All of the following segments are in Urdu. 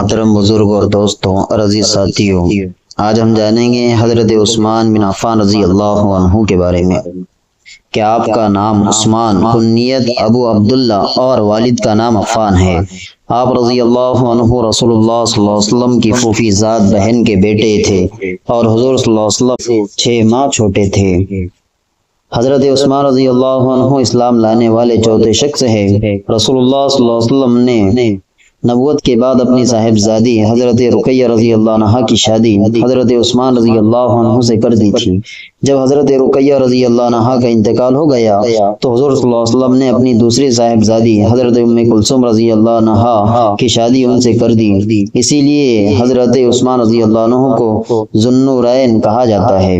محترم بزرگ اور دوستوں اور عزیز ساتھیوں، آج ہم جانیں گے حضرت عثمان بن عفان رضی اللہ عنہ کے بارے میں کہ آپ کا نام عثمان، کنیت ابو عبداللہ اور والد کا نام عفان ہے۔ آپ رضی اللہ عنہ رسول اللہ صلی اللہ علیہ وسلم کی پھوپھی زاد بہن کے بیٹے تھے اور حضور صلی اللہ علیہ وسلم سے 6 ماہ چھوٹے تھے۔ حضرت عثمان رضی اللہ عنہ اسلام لانے والے چوتھے شخص ہیں۔ رسول اللہ صلی اللہ علیہ وسلم نے نبوت کے بعد اپنی صاحبزادی حضرت رقیہ رضی اللہ عنہا کی شادی حضرت عثمان رضی اللہ عنہ سے کر دی تھی۔ جب حضرت رقیہ رضی اللہ عنہا کا انتقال ہو گیا تو حضور صلی اللہ علیہ وسلم نے اپنی دوسری صاحبزادی حضرت ام کلثوم رضی اللہ عنہا کی شادی ان سے کر دی۔ اسی لیے حضرت عثمان رضی اللہ عنہ کو ذو النورین کہا جاتا ہے۔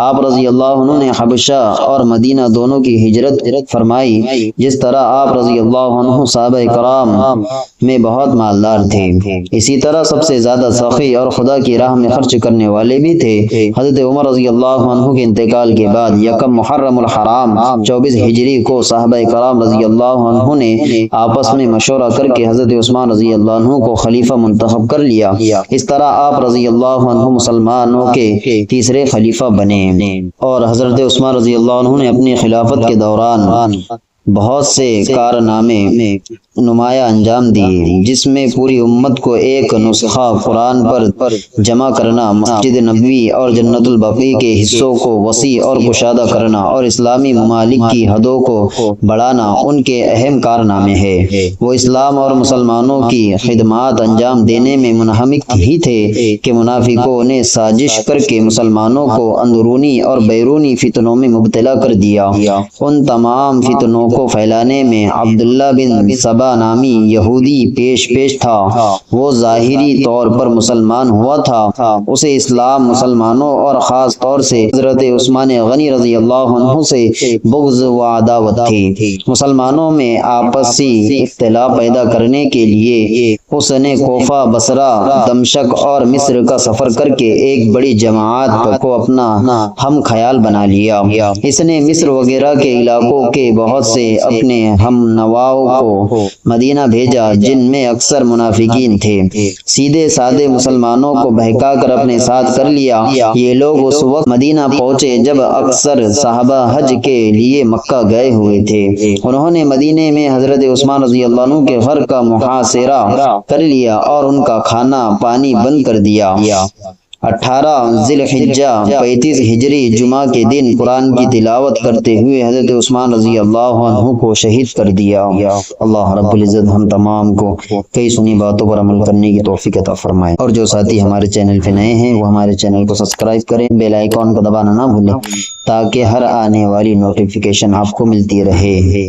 آپ رضی اللہ عنہ نے حبشہ اور مدینہ دونوں کی ہجرت فرمائی۔ جس طرح آپ رضی اللہ عنہ صحابہ کرام میں بہت مالدار تھے، اسی طرح سب سے زیادہ سخی اور خدا کی راہ میں خرچ کرنے والے بھی تھے۔ حضرت عمر رضی اللہ عنہ کے انتقال کے بعد یکم محرم الحرام 24 ہجری کو صحابہ کرام رضی اللہ عنہ نے آپس میں مشورہ کر کے حضرت عثمان رضی اللہ عنہ کو خلیفہ منتخب کر لیا۔ اس طرح آپ رضی اللہ عنہ مسلمانوں کے تیسرے خلیفہ بنے اور حضرت عثمان رضی اللہ عنہ نے اپنی خلافت کے دوران بہت سے کارنامے نمایاں انجام دیے، جس میں پوری امت کو ایک نسخہ قرآن پر جمع کرنا، مسجد نبوی اور جنت البقیع کے حصوں کو وسیع اور کشادہ کرنا اور اسلامی ممالک کی حدوں کو بڑھانا ان کے اہم کارنامے ہیں۔ وہ اسلام اور مسلمانوں کی خدمات انجام دینے میں منہمک ہی تھے کہ منافقوں نے سازش کر کے مسلمانوں کو اندرونی اور بیرونی فتنوں میں مبتلا کر دیا۔ ان تمام فتنوں کو پھیلانے میں عبداللہ بن سبا نامی یہودی پیش تھا۔ وہ ظاہری طور پر مسلمان ہوا تھا، اسے اسلام، مسلمانوں اور خاص طور سے حضرت عثمان غنی رضی اللہ عنہ سے بغض و عداوت تھی۔ مسلمانوں میں آپسی اختلاف پیدا کرنے کے لیے اس نے کوفہ، بصرہ، دمشق اور مصر کا سفر کر کے ایک بڑی جماعت کو اپنا ہم خیال بنا لیا۔ اس نے مصر وغیرہ کے علاقوں کے بہت سے اپنے ہم نواؤں کو مدینہ بھیجا، جن میں اکثر منافقین تھے۔ سیدھے سادے مسلمانوں کو بہکا کر اپنے ساتھ کر لیا۔ یہ لوگ اس وقت مدینہ پہنچے جب اکثر صحابہ حج کے لیے مکہ گئے ہوئے تھے۔ انہوں نے مدینے میں حضرت عثمان رضی اللہ عنہ کے گھر کا محاصرہ کر لیا اور ان کا کھانا پانی بند کر دیا۔ 18 ذی الحجہ 35 ہجری جمعہ کے دن قرآن کی تلاوت کرتے ہوئے حضرت عثمان رضی اللہ عنہ کو شہید کر دیا۔ اللہ رب العزت ہم تمام کو کئی سنی باتوں پر عمل کرنے کی توفیق عطا فرمائے۔ اور جو ساتھی ہمارے چینل پہ نئے ہیں وہ ہمارے چینل کو سبسکرائب کریں، بیل آئیکن کو دبانا نہ بھولیں تاکہ ہر آنے والی نوٹیفیکیشن آپ کو ملتی رہے۔